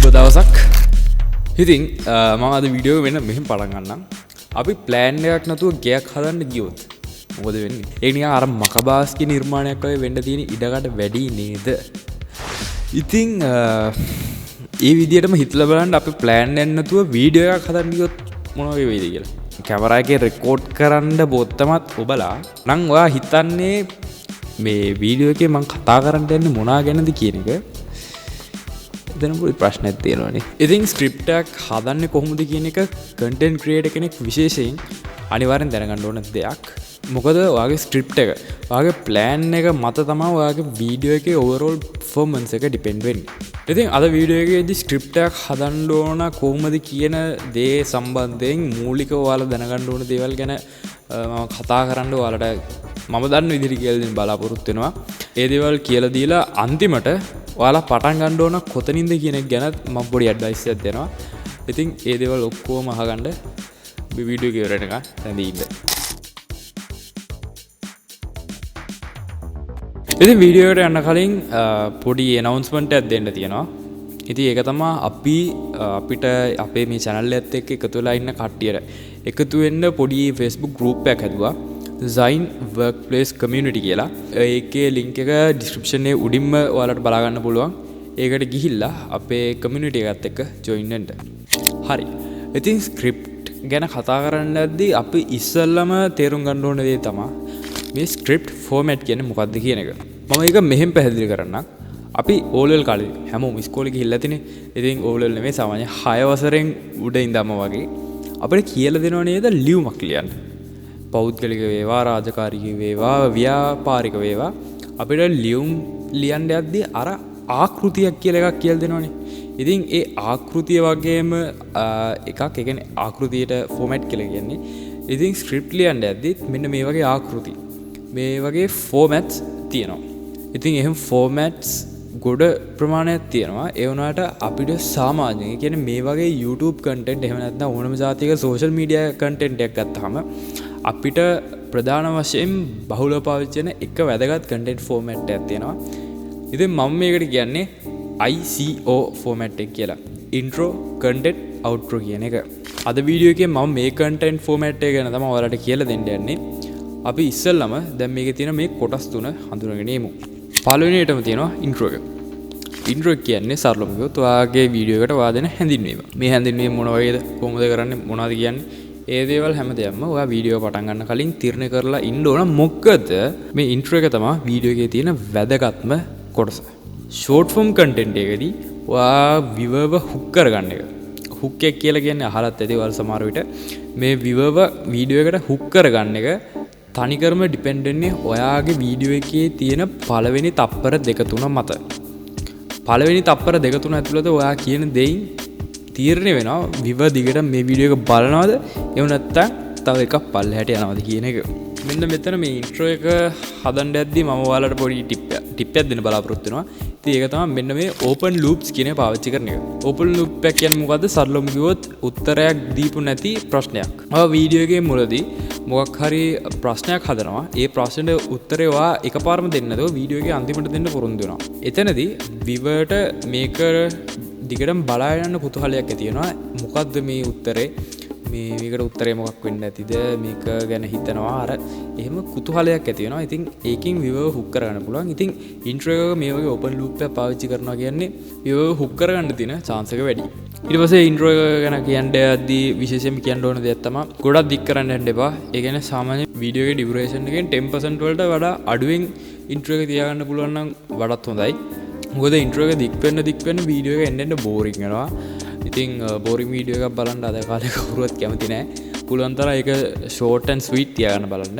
සුබ දවසක්. ඉතින් මම අද වීඩියෝ වෙන මෙහෙම පටන් ගන්නම්. අපි ප්ලෑන් එකක් නැතුව ගයක් හදන්න ගියොත් මොකද වෙන්නේ? ඒ නිකන් අර මකබාස්ගේ නිර්මාණයක් වගේ වෙන්න තියෙන ඉඩකට වැඩි නේද? ඉතින් ඒ විදිහටම හිතලා බලන්න අපි ප්ලෑන් එකක් නැතුව වීඩියෝ එකක් හදන්න ගියොත් මොන වෙයිද කියලා. කැමරා එකේ රෙකෝඩ් කරන්න බොත්තමත් ඔබලා නම් ඔයා හිතන්නේ මේ වීඩියෝ එකේ මම කතා කරන්න යන්නේ මොනවා ගැනද කියන එක දැන් පොඩි ප්‍රශ්නයක් තියෙනවානේ. ඉතින් ස්ක්‍රිප්ට් එකක් හදන්නේ කොහොමද කියන එක කන්ටෙන්ට් ක්‍රියේටර් කෙනෙක් විශේෂයෙන් අනිවාර්යෙන් දැනගන්න ඕන දෙයක්. මොකද ඔයාගේ ස්ක්‍රිප්ට් එක, ඔයාගේ ප්ලෑන් එක මත තමයි ඔයාගේ වීඩියෝ එකේ ඕවර්ऑල් පර්ෆෝමන්ස් එක ඩිපෙන්ඩ් වෙන්නේ. ඉතින් අද වීඩියෝ එකේදී ස්ක්‍රිප්ට් එකක් හදන්න ඕන කොහොමද කියන දේ සම්බන්ධයෙන් මූලිකව ඔයාලා දැනගන්න ඕන දේවල් ගැන මම කතා කරන්න ඔයාලට මම දන්න විදිහට කියලා දෙන්න බලාපොරොත්තු වෙනවා. ඒ දේවල් කියලා දීලා අන්තිමට ඔයාලා පටන් ගන්න ඕන කොතනින්ද කියන එක ගැන මම පොඩි ඇඩ්වයිස් එකක් දෙනවා. ඉතින් ඒ දේවල් ඔක්කොම අහගන්න වීඩියෝ එක ඉවර වෙනකන් රැඳී ඉන්න. ඉතින් වීඩියෝ එකට යන්න කලින් පොඩි ඇනවුන්ස්මන්ට් එකක් දෙන්න තියෙනවා. ඉතින් ඒක තමයි අපිට අපේ මේ channel එකත් එක්ක එකතු වෙලා ඉන්න කට්ටියට එකතු වෙන්න පොඩි Facebook group එකක් හැදුවා. Zain Workplace Community කියලා. ඒකේ link එක description එකේ උඩින්ම ඔයාලට බලා ගන්න පුළුවන්. ඒකට ගිහිල්ලා අපේ community එකත් එක්ක join වෙන්න. හරි. ඉතින් script ගැන කතා කරන්නදී අපි ඉස්සෙල්ලම තේරුම් ගන්න ඕන දේ තමයි මේ script format කියන්නේ මොකක්ද කියන එක. මම ඒක මෙහෙම පැහැදිලි කරන්නම්. අපි O level කාලේ හැමෝම ඉස්කෝලේ ගිහිල්ලා තිනේ. ඉතින් O level නෙමෙයි සාමාන්‍ය 6 වසරෙන් උඩ ඉඳන්ම වගේ අපිට කියලා දෙනව නේද ලියුමක් ලියන්න. පෞද්ගලික වේවා, රාජකාරික වේවා, ව්‍යාපාරික වේවා අපිට ලියුම් ලියන්න යද්දී අර ආකෘතියක් කියලා එකක් කියලා දෙනවනේ. ඉතින් ඒ ආකෘතිය වගේම එකක් ඒ කියන්නේ ආකෘතියට ෆෝමැට් කියලා කියන්නේ. ඉතින් ස්ක්‍රිප්ට් ලියන්න යද්දී මෙන්න මේ වගේ ආකෘති මේ වගේ ෆෝමැට්ස් තියෙනවා. ඉතින් එහෙම ෆෝමැට්ස් ගොඩ ප්‍රමාණයක් තියෙනවා. ඒ වුණාට අපිට සාමාන්‍යයෙන් කියන්නේ මේ වගේ YouTube content එහෙම නැත්නම් ඕනම જાතියක social media content එකක් ගත්තාම අපිට ප්‍රධාන වශයෙන් බහුලව පාවිච්චි කරන එක වැදගත් content format එකක් තියෙනවා. ඉතින් මම මේකට කියන්නේ ICO format එක කියලා. intro, content, outro කියන එක. අද වීඩියෝ එකේ මම මේ content format එක ගැන තමයි ඔයාලට කියලා දෙන්න යන්නේ. අපි ඉස්සෙල්ලම දැන් මේකේ තියෙන මේ කොටස් තුන හඳුනගෙන ඉමු. පළවෙනියටම තියෙනවා intro එක. intro කියන්නේ සරලවම කිව්වොත් ඔයාගේ වීඩියෝ එකට ඔයා දෙන හැඳින්වීම. මේ හැඳින්වීම මොන වගේද? කොහොමද කරන්නේ? මොනවද කියන්නේ? ඒ දේවල් හැමදේම ඔයා වීඩියෝ පටන් ගන්න කලින් තීරණය කරලා ඉන්න ඕන. මොකද මේ intro එක තමයි වීඩියෝ එකේ තියෙන වැදගත්ම කොටස. short form content එකේදී ඔයා viewer hook කරගන්න එක. hook එක කියලා කියන්නේ අහලත් ඇති ඔයාලා සමහර විට මේ viewer වීඩියෝ එකට hook කරගන්න එක තනිකරම ඩිපෙන්ඩ් වෙන්නේ ඔයාගේ වීඩියෝ එකේ තියෙන පළවෙනි තප්පර දෙක තුන මත. පළවෙනි තප්පර දෙක තුන ඇතුළත ඔයා කියන දෙයින් තීරණය වෙනවා viewer දිගට මේ වීඩියෝ එක බලනවද එහෙම නැත්නම් තව එකක් පල්ලෙහාට යනවද කියන එක. මෙන්න මෙතන මේ intro එක හදන්න යද්දී මම ඔයාලට පොඩි ටිප් එකක් දෙන්න බලාපොරොත්තු වෙනවා. ඉතින් ඒක තමයි මෙන්න මේ open loops කියන එක පාවිච්චි කරන එක. open loop එක කියන්නේ මොකද්ද? සරලවම කිව්වොත් උත්තරයක් දීපු නැති ප්‍රශ්නයක්. ඔය වීඩියෝ එකේ මුලදී මොකක් හරි ප්‍රශ්නයක් හදනවා. ඒ ප්‍රශ්නෙට උත්තරේ ඔයා එකපාරම දෙන්නේ නැතුව වීඩියෝ එකේ අන්තිමට දෙන්න පුරුදු වෙනවා. එතනදී viewerට මේක දිගටම බලා යන්න කුතුහලයක් ඇති වෙනවා. මොකද්ද මේ උත්තරේ? මේකට උත්තරේ මොකක් වෙන්න ඇතිද? මේක ගැන හිතනවා. අර එහෙම කුතුහලයක් ඇති වෙනවා. ඉතින් ඒකෙන් viewer hook කරගන්න පුළුවන්. ඉතින් intro එක මේ වගේ open loop එක පාවිච්චි කරනවා කියන්නේ viewer hook කරගන්න තියෙන chance එක වැඩි. ඊට පස්සේ intro එක ගැන කියන්න යද්දී විශේෂයෙන්ම කියන්න ඕන දෙයක් තමයි ගොඩක් දික් කරන්න යන්න එපා. ඒ කියන්නේ සාමාන්‍ය වීඩියෝ එකේ duration එකෙන් 10% වලට වඩා අඩුවෙන් intro එක තියාගන්න පුළුවන් නම් වඩාත් හොඳයි. මොකද intro එක දික් වෙන්න වීඩියෝ එක එන්න boring වෙනවා. ඉතින් boring වීඩියෝ එකක් බලන්න අද කාලේ කවුරුවත් කැමති නැහැ. පුළුවන් තරම් ඒක short and sweet තියාගන්න බලන්න.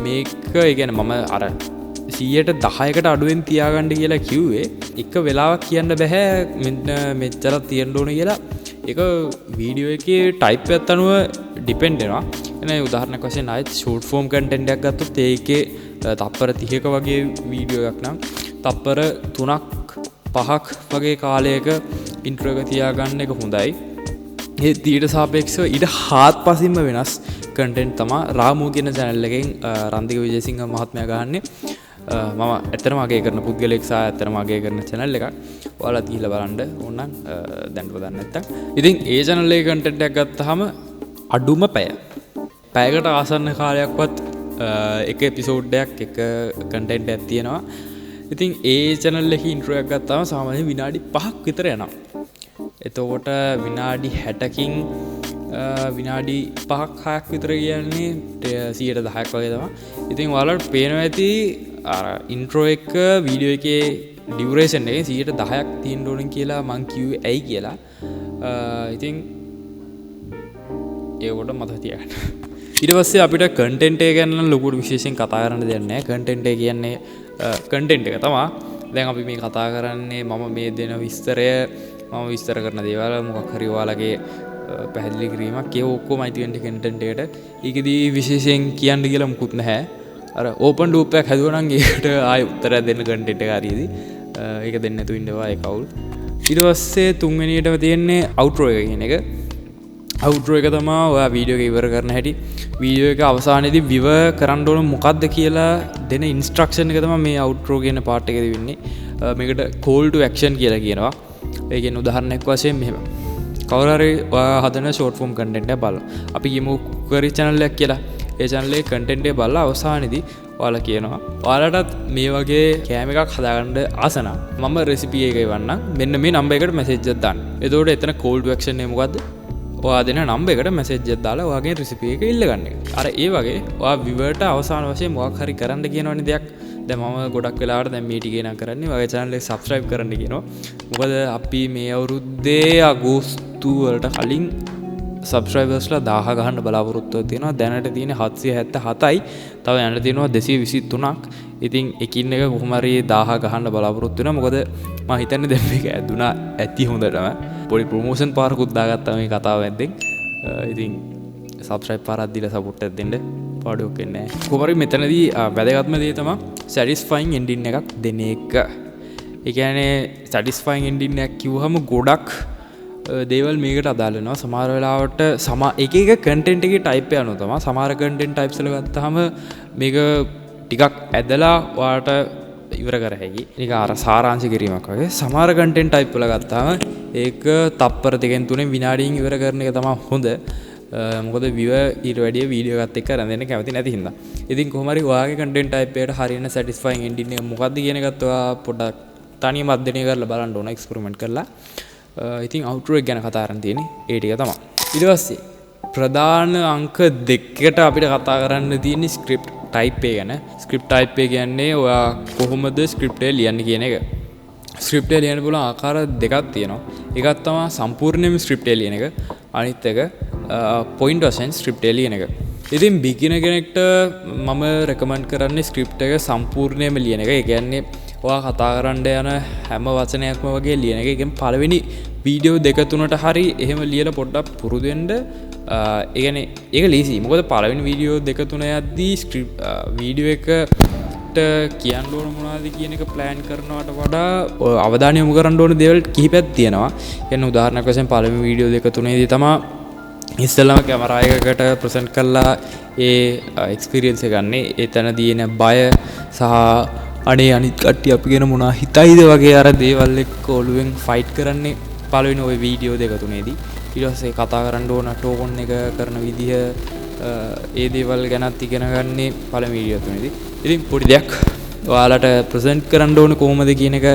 මේක ඒ කියන්නේ මම අර 110කට අඩුවෙන් තියාගන්න කියලා කිව්වේ එක වෙලාවක් කියන්න බෑ මෙන්න මෙච්චරක් තියෙන්න ඕන කියලා. ඒක වීඩියෝ එකේ ටයිප් එකත් අනුව ඩිපෙන්ඩ් වෙනවා. එනේ උදාහරණයක් වශයෙන් ආයෙත් short form content එකක් ගත්තොත් ඒකේ තප්පර 30ක වගේ වීඩියෝ එකක් නම් තප්පර 3ක් 5ක් වගේ කාලයක intro එක තියාගන්න එක හොඳයි. ඒ ඊට සාපේක්ෂව ඊට හාත්පසින්ම වෙනස් content තමයි රාමු කියන channel එකෙන් රන්දික විජේසිංහ මහත්මයා ගහන්නේ. මම ඇත්තටම අගය කරන පුද්ගලයෙක් සහ ඇත්තටම අගය කරන channel එකක්. ඔයාලත් ගිහිල්ලා බලන්න ඕන නම් දැන් බලන්න නැත්තම්. ඉතින් ඒ channel එකේ content එකක් ගත්තාම අඩුම පැයකට ආසන්න කාලයක්වත් එක එපිසෝඩ් එකක් එක content එකක් තියෙනවා. ඉතින් ඒ channel එකේ intro එකක් ගත්තාම සාමාන්‍යයෙන් විනාඩි 5ක් විතර යනවා. එතකොට විනාඩි 60කින් විනාඩි 5ක් 6ක් විතර කියන්නේ 110ක් වගේ තමයි. ඉතින් ඔයාලට පේනවා ඇති අර ඉන්ට්‍රෝ එක වීඩියෝ එකේ ඩියුරේෂන් එකේ 10ක් තියෙන්න ඕන කියලා මං කිව්වේ ඇයි කියලා. ඉතින් ඒකට මතක තියාගන්න. ඊට පස්සේ අපිට කන්ටෙන්ට් එක ගැන ලොකු විශේෂයෙන් කතා කරන්න දෙයක් නැහැ. කන්ටෙන්ට් එක කියන්නේ කන්ටෙන්ට් එක තමයි. දැන් අපි මේ කතා කරන්නේ මම මේ දෙන විස්තරය මම විස්තර කරන දේවල් මොකක් හරි ඔයාලගේ පැහැදිලි කිරීමක් ඒ ඔක්කොම අයිති වෙන්නේ කන්ටෙන්ට් එකට. ඒකෙදි විශේෂයෙන් කියන්න කියලා මුකුත් නැහැ. අර ඕපන් ලූප් එකක් හැදුවා නම් ඒකට ආයෙ උත්තරයක් දෙන්න කන්ටෙන්ට් එක හරියදී. ඒක දෙන්න නැතුව ඉන්නවා ඒක අවුල්. ඊට පස්සේ තුන්වෙනියටම තියෙන්නේ අවුට්‍රෝ එක කියන එක. අවුට්‍රෝ එක තමයි ඔයා වීඩියෝ එක ඉවර කරන හැටි. වීඩියෝ එක අවසානයේදී විව කරන්න ඕන මොකද්ද කියලා දෙන ඉන්ස්ට්‍රක්ෂන් එක තමයි මේ අවුට්‍රෝ කියන පාර්ට් එකේදී වෙන්නේ. මේකට call to action කියලා කියනවා. ඒ කියන්නේ උදාහරණයක් වශයෙන් මෙහෙම. කවුරු හරි ඔයා හදන ෂෝට් ෆෝම් කන්ටෙන්ට් එක බලලා අපි කියමු කුකරි channel එකක් කියලා. ඒ channel එකේ කන්ටෙන්ට් එක බලලා අවසානයේදී ඔයාලා කියනවා ඔයාලටත් මේ වගේ කෑම එකක් හදාගන්න ආස නම් මම රෙසිපි එක එවන්නම් මෙන්න මේ නම්බර් එකට මැසේජ් එකක් දාන්න. එතකොට එතන call to action එක මොකද්ද? ඔයා දෙන නම්බර් එකට මැසේජ් එකක් දාලා ඔයාගේ රෙසිපි එක ඉල්ල ගන්න එක. අර ඒ වගේ ඔයා විවර්ට අවසාන වශයෙන් මොකක් හරි කරන්න කියනවනේ දෙයක්. දැන් මම ගොඩක් වෙලාවට දැන් මේ ටිකේ නම් කරන්නේ ඔයාගේ channel එක subscribe කරන්න කියනවා. මොකද අපි මේ අවුරුද්දේ අගෝස්තු වලට කලින් සබස්ක්‍රයිබර්ස්ලා 1000 ගහන්න බලාපොරොත්තු වෙනවා. දැනට තියෙන්නේ 777යි. තව යන්න තියෙනවා 223ක්. ඉතින් එකින් එක කොහොම හරි 1000 ගහන්න බලාපොරොත්තු වෙනවා. මොකද මම හිතන්නේ දැන් මේක ඇදුනා ඇති හොඳටම. පොඩි ප්‍රොමෝෂන් පාරකුත් දාගත්තා මේ කතාව ඇද්දෙන්. ඉතින් සබස්ක්‍රයිබ් පාරක් දීලා සපෝට් එකක් දෙන්න. පාඩුවක් වෙන්නේ නැහැ. කොහොම හරි මෙතනදී වැදගත්ම දේ තමයි satisfying ending එකක් දෙන එක. ඒ කියන්නේ satisfying ending එකක් කිව්වහම ගොඩක් දේවල් මේකට අදාළ වෙනවා. සමහර වෙලාවට එක එක කන්ටෙන්ට් එකේ ටයිප් එක අනුව තමයි. සමහර කන්ටෙන්ට් ටයිප්ස් වල ගත්තාම මේක ටිකක් ඇදලා ඔයාලට ඉවර කර හැකි. නිකන් අර සාරාංශ කිරීමක් වගේ. සමහර කන්ටෙන්ට් ටයිප් වල ගත්තාම ඒක තප්පර දෙකෙන් තුනෙන් විනාඩියෙන් ඉවර කරන එක තමයි හොඳ. මොකද විව ඊට වැඩිය වීඩියෝ එකත් එක්ක රැඳෙන්න කැමති නැති හින්දා. ඉතින් කොහොම හරි ඔයාගේ කන්ටෙන්ට් ටයිප් එකට හරියන satisfying ending එක මොකක්ද කියන එකත් ඔයා පොඩ්ඩක් තනියම අධ්‍යයනය කරලා බලන්න ඕන එක්ස්පෙරිමන්ට් කරලා. ඉතින් අවුට්‍රෝ එක ගැන කතා කරන්න තියෙන්නේ ඒ ටික තමයි. ඊට පස්සේ ප්‍රධාන අංක දෙකකට අපිට කතා කරන්න තියෙන්නේ ස්ක්‍රිප්ට් ටයිප් එක ගැන. ස්ක්‍රිප්ට් ටයිප් එක කියන්නේ ඔයා කොහොමද ස්ක්‍රිප්ට් එක ලියන්නේ කියන එක. ස්ක්‍රිප්ට් එක ලියන්න පුළුවන් ආකාර දෙකක් තියෙනවා. එකක් තමයි සම්පූර්ණයෙන්ම ස්ක්‍රිප්ට් එක ලියන එක. අනිත් එක පොයින්ට් වශයෙන් ස්ක්‍රිප්ට් එක ලියන එක. ඉතින් බිගිනර් කෙනෙක්ට මම රෙකමන්ඩ් කරන්නේ ස්ක්‍රිප්ට් එක සම්පූර්ණයෙන්ම ලියන එක. ඒ කියන්නේ ඔයා කතා කරන්න යන හැම වචනයක්ම වගේ ලියන එක. ඒ කියන්නේ පළවෙනි වීඩියෝ දෙක තුනට හරි එහෙම ලියලා පොඩ්ඩක් පුරුදු වෙන්න. ඒ කියන්නේ ඒක ලීසි. මොකද පළවෙනි වීඩියෝ දෙක තුන යද්දී ස්ක්‍රිප්ට් වීඩියෝ එකට කියන්න ඕන මොනවද කියන එක ප්ලෑන් කරනවට වඩා අවධානය යොමු කරන්න ඕන දේවල් කිහිපයක් තියෙනවා. කියන්නේ උදාහරණයක් වශයෙන් පළවෙනි වීඩියෝ දෙක තුනේදී තමයි ඉස්සෙල්ලාම කැමරා එකකට ප්‍රසන්ට් කරලා ඒ එක්ස්පීරියන්ස් එක ගන්න. එතන දින බය සහ අනේ අනිත් කට්ටිය අපි ගැන මොනවා හිතයිද වගේ අර දේවල් එක්ක ඔළුවෙන් ෆයිට් කරන්නේ පළවෙනි ওই වීඩියෝ දෙක තුනේදී. ඊට පස්සේ කතා කරන්න ඕන ටෝන් එක කරන විදිහ ඒ දේවල් ගැනත් ඉගෙන ගන්නේ පළවෙනි වීඩියෝ තුනේදී. ඉතින් පොඩි දෙයක් ඔයාලට ප්‍රසන්ට් කරන්න ඕන කොහොමද කියන එක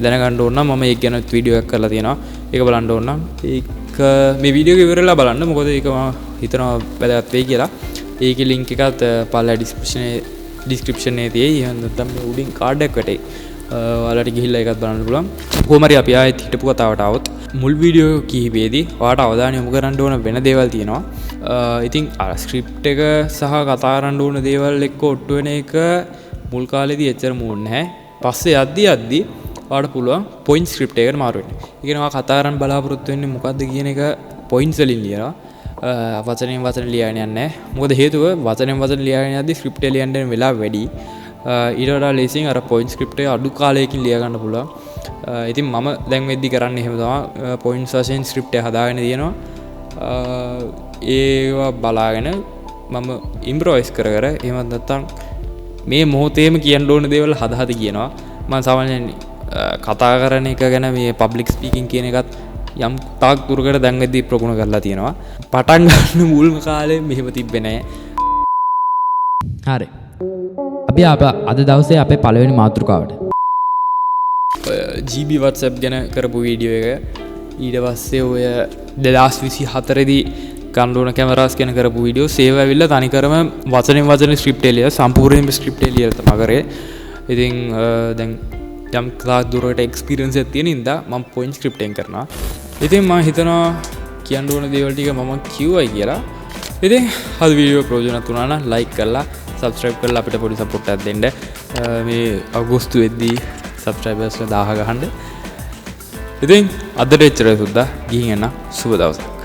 දැනගන්න ඕන නම් මම ඒක ගැන වීඩියෝ එකක් කරලා තියෙනවා. ඒක බලන්න ඕන නම් ඒක මේ වීඩියෝ එක ඉවරලා බලන්න. මොකද ඒක මම හිතනවා වැදගත් වෙයි කියලා. ඒකේ ලින්ක් එකත් පළල ඩිස්ක්‍රිප්ෂන් එකේ තියෙයි. එහෙනම් නැත්නම් මේ උඩින් කාඩ් එකක් වැටේ. ඔයාලට ගිහිල්ලා ඒකත් බලන්න පුළුවන්. කොහොම හරි අපි ආයෙත් හිටපු කතාවට આવොත් මුල් වීඩියෝ කිහිපෙදී ඔයාලට අවධානය යොමු කරන්න ඕන වෙන දේවල් තියෙනවා. ඉතින් අර ස්ක්‍රිප්ට් එක සහ කතා කරන්න ඕන දේවල් එක්ක ඔට්ටු වෙන එක මුල් කාලේදී එච්චර මූණ නැහැ. පස්සේ යද්දි ඔයාලට පුළුවන් පොයින්ට් ස්ක්‍රිප්ට් එකකට මාරු වෙන්න. ඒ කියන්නේ ඔයා කතා කරන්න බලාපොරොත්තු වෙන්නේ මොකද්ද කියන එක පොයින්ට්ස් වලින් ලියනවා. වචනෙන් වචන ලියන්න යන්නේ නැහැ. මොකද හේතුව වචනෙන් වචන ලියන්න යද්දී ස්ක්‍රිප්ට් එක ලියන්න යන වෙලාව වැඩි. ඊට වඩා ලේසියෙන් අර පොයින්ට් ස්ක්‍රිප්ට් එක අඩු කාලයකින් ලිය ගන්න පුළුවන්. ඉතින් මම දැන් වෙද්දි කරන්නේ එහෙම තමයි. පොයින්ට්ස් වශයෙන් ස්ක්‍රිප්ට් එක හදාගෙන තියෙනවා. ඒවා බලාගෙන මම ඉම්ප්‍රොවයිස් කර එහෙමත් නැත්නම් මේ මොහොතේම කියන්න ඕන දේවල් හදහද කියනවා. මම සාමාන්‍යයෙන් කතා කරන එක ගැන මේ පබ්ලික් ස්පීකින් කියන එකත් යම් තාක් දුරකට දැන් වෙද්දී ප්‍රගුණ කරලා තියෙනවා. පටන් ගන්න මුල්ම කාලේ මෙහෙම තිබ්බේ නැහැ. හරි. අපි අද දවසේ අපේ පළවෙනි මාතෘකාවට GB WhatsApp ගැන කරපු වීඩියෝ එක ඊට පස්සේ ඔය 2024 දී ගන්න කැමරාස් ගැන කරපු වීඩියෝ සේව් ඇවිල්ලා තනිකරම වචන ස්ක්‍රිප්ට් එලිය සම්පූර්ණයෙන්ම ස්ක්‍රිප්ට් එලිය තමයි කරේ. ඉතින් දැන් යම් ක්ලාස් දුරකට එක්ස්පීරියන්ස් එකක් තියෙන ඉඳලා මම පොයින්ට් ස්ක්‍රිප්ටින් කරනවා. ඉතින් මම හිතනවා කියන්න ඕන දේවල් ටික මම කිව්වයි කියලා. ඉතින් අද වීඩියෝ ප්‍රයෝජනවත් වුණා නම් ලයික් කරලා සබ්ස්ක්‍රයිබ් කරලා අපිට පොඩි සපෝට් එකක් දෙන්න. මේ අගෝස්තු වෙද්දී සබ්ස්ක්‍රයිබර්ස්ලා 1000 ගහන්න. ඉතින් අදට එච්චරයි සුද්දා. ගිහින් එන්න සුබ දවසක්.